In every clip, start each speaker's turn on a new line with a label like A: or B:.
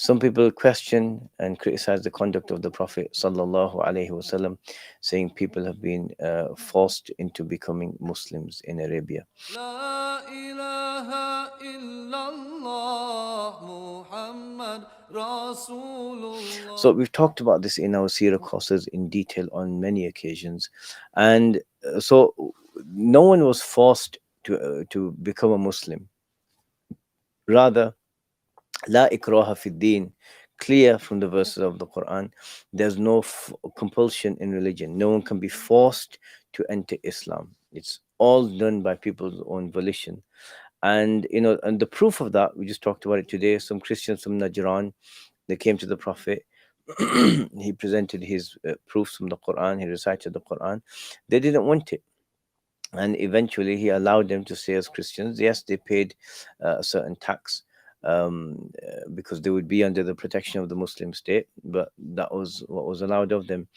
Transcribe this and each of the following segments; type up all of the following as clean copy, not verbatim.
A: Some people question and criticize the conduct of the Prophet sallallahu alaihi wasallam, saying people have been forced into becoming Muslims in Arabia.
B: لا إله إلا الله محمد رسول الله.
A: So we've talked about this in our Sira courses in detail on many occasions, and so no one was forced to become a Muslim. Rather, La ikraha fi din, clear from the verses of the Quran. There's no compulsion in religion. No one can be forced to enter Islam. It's all done by people's own volition. And and the proof of that, we just talked about it today. Some Christians from Najran, they came to the Prophet. He presented his proofs from the Quran. He recited the Quran. They didn't want it, and eventually he allowed them to stay as Christians. Yes, they paid a certain tax, because they would be under the protection of the Muslim state, but that was what was allowed of them.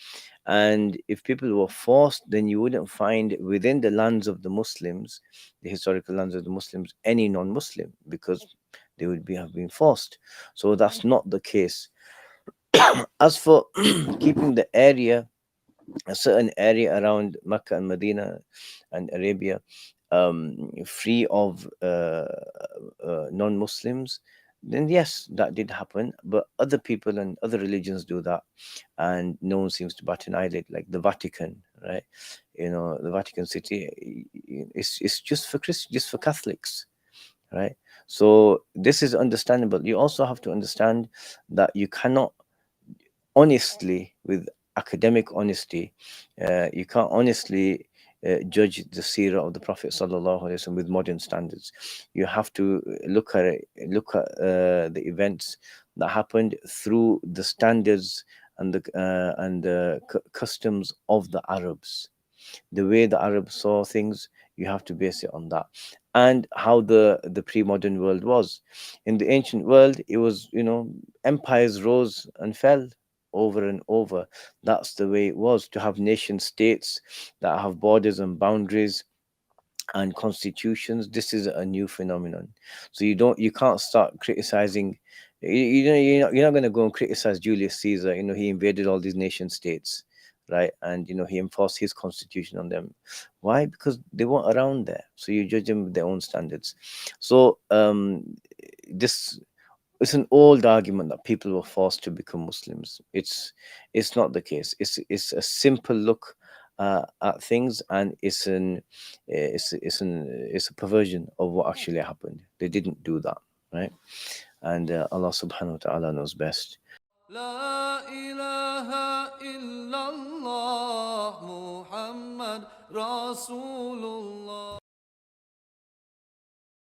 A: And if people were forced, then you wouldn't find within the lands of the Muslims, the historical lands of the Muslims, any non-Muslim, because they would be have been forced. So that's not the case. As for keeping the area, a certain area around Mecca and Medina and Arabia, free of non-Muslims, then yes, that did happen. But other people and other religions do that, and no one seems to bat an eyelid. Like the Vatican, right? The Vatican City, it's just for just for Catholics, right? So this is understandable. You also have to understand that you cannot honestly, with academic honesty, you can't honestly judge the seerah of the Prophet sallallahu alaihi wasallam with modern standards. You have to look at the events that happened through the standards and the customs of the Arabs. The way the Arabs saw things, you have to base it on that, and how the pre-modern world was. In the ancient world, it was, empires rose and fell over and over. That's the way it was. To have nation states that have borders and boundaries and constitutions, this is a new phenomenon. So you can't start criticizing. You're not going to go and criticize Julius Caesar. He invaded all these nation states, right? And he enforced his constitution on them. Why? Because they weren't around there. So you judge them with their own standards. So this it's an old argument that people were forced to become Muslims. It's not the case. It's a simple look at things, and it's a perversion of what actually happened. They didn't do that, right? And Allah Subhanahu wa Taala knows best.
B: لا إله إلا الله محمد رسول الله.